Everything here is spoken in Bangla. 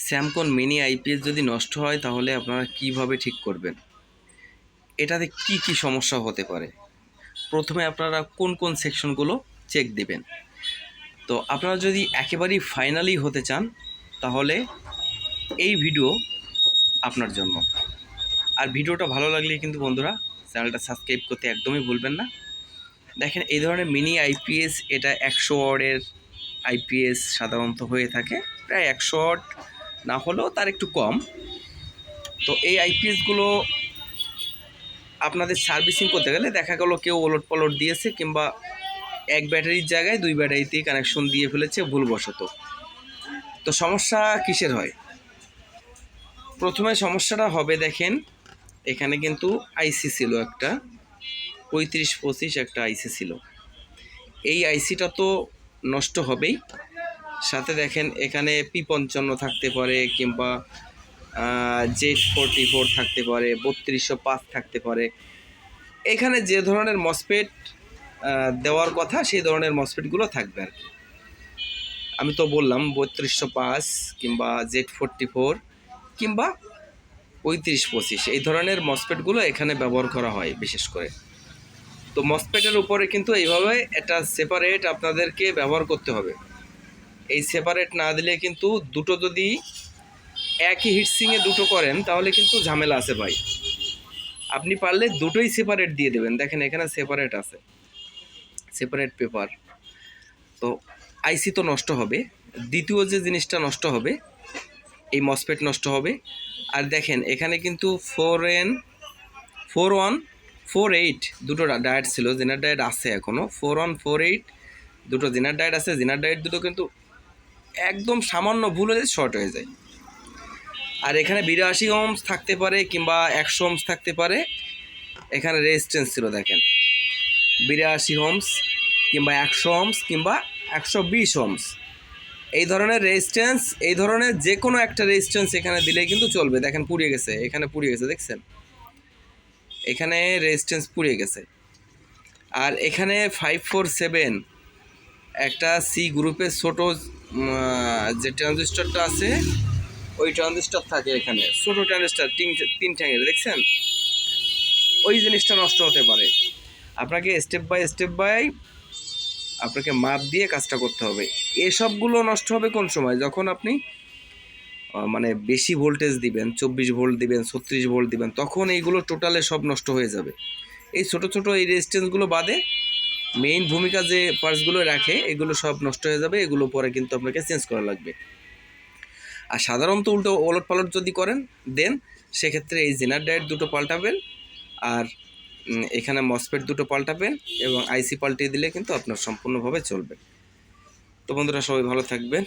স্যামকন মিনি আইপিএস যদি নষ্ট হয় তাহলে আপনারা কিভাবে ঠিক করবেন? এটাতে কি কি সমস্যা হতে পারে? প্রথমে আপনারা কোন কোন সেকশনগুলো চেক দিবেন? তো আপনারা যদি একেবারেই ফাইনালি হতে চান তাহলে এই ভিডিও আপনার জন্য। আর ভিডিওটা ভালো লাগলে কিন্তু বন্ধুরা চ্যানেলটা সাবস্ক্রাইব করতে একদমই ভুলবেন না। দেখেন, এই ধরনের মিনি আইপিএস এটা 100 ওয়াটের আইপিএস সাধারণত হয়ে থাকে, প্রায় 100 ওয়াট না হলেও তার একটু কম। তো এই আইপিএসগুলো আপনাদের সার্ভিসিং করতে গেলে দেখা গেল কেউ ওলট পালট দিয়েছে, কিংবা এক ব্যাটারির জায়গায় 2 ব্যাটারিতে কানেকশন দিয়ে ফেলেছে ভুলবশত। তো সমস্যা কিসের হয়? প্রথমে সমস্যাটা হবে, দেখেন এখানে কিন্তু আইসি ছিল একটা 3525 একটা আইসি ছিল। এই আইসিটা তো নষ্ট হবেই, সাথে দেখেন এখানে P55 থাকতে পারে, কিংবা Z44 থাকতে পারে, 3205 থাকতে পারে। এখানে যে ধরনের মসফেট দেওয়ার কথা সেই ধরনের মসফেটগুলো থাকবে আর কি। আমি তো বললাম 3205 কিংবা Z44 কিংবা 3525 এই ধরনের মসফেটগুলো এখানে ব্যবহার করা হয় বিশেষ করে। তো মসফেটের উপরে কিন্তু এইভাবে এটা সেপারেট আপনাদেরকে ব্যবহার করতে হবে। এই সেপারেট না দিলে কিন্তু দুটো যদি একই হিটসিংয়ে দুটো করেন তাহলে কিন্তু ঝামেলা আছে ভাই। আপনি পারলে দুটোই সেপারেট দিয়ে দেবেন। দেখেন এখানে সেপারেট আছে, সেপারেট পেপার। তো আইসি তো নষ্ট হবে, দ্বিতীয় যে জিনিসটা নষ্ট হবে এই মসফেট নষ্ট হবে। আর দেখেন এখানে কিন্তু 4148 দুটো ডায়েট ছিল, জেনার ডায়েট আছে এখনও। 4148 দুটো জেনার ডায়েট আছে। জেনার ডায়েট দুটো কিন্তু একদম সামান্য ভুল হয়ে শর্ট হয়ে যায়। আর এখানে 82 ওহমস থাকতে পারে কিংবা 100 ওহমস থাকতে পারে। এখানে রেজিস্ট্যান্স ছিল দেখেন 82 ওহমস কিংবা 100 ওহমস কিংবা 120 ওহমস। এই ধরনের রেজিস্ট্যান্স, এই ধরনের যে কোনো একটা রেজিস্ট্যান্স এখানে দিলেই কিন্তু চলবে। দেখেন পুড়িয়ে গেছে, এখানে পুড়িয়ে গেছে, দেখছেন এখানে রেজিস্ট্যান্স পুড়িয়ে গেছে। আর এখানে 547 একটা সি গ্রুপের ছোটো যে ট্রানজিস্টরটা আছে ওই ট্রানজিস্টর থাকে এখানে, ছোটো ট্রানজিস্টর 3 ঠ্যাঙের, দেখছেন ওই জিনিসটা নষ্ট হতে পারে। আপনাকে স্টেপ বাই আপনাকে মাপ দিয়ে কাজটা করতে হবে। এসবগুলো নষ্ট হবে কোন সময়? যখন আপনি মানে বেশি ভোল্টেজ দিবেন, 24 ভোল্ট দিবেন, 36 ভোল্ট দিবেন, তখন এইগুলো টোটালে সব নষ্ট হয়ে যাবে। এই ছোট ছোট এই রেজিস্ট্যান্সগুলো বাদে মেইন ভূমিকা যে পার্টসগুলো রাখে এগুলো সব নষ্ট হয়ে যাবে। এগুলো পরে কিন্তু আপনাকে চেঞ্জ করা লাগবে। আর সাধারণত উল্টো ওলট পালট যদি করেন দেন সেক্ষেত্রে এই জেনার ডায়েট দুটো পাল্টাবেন, আর এখানে মসফেট দুটো পাল্টাবেন, এবং আইসি পাল্টিয়ে দিলে কিন্তু আপনার সম্পূর্ণভাবে চলবে। তো বন্ধুরা সবাই ভালো থাকবেন।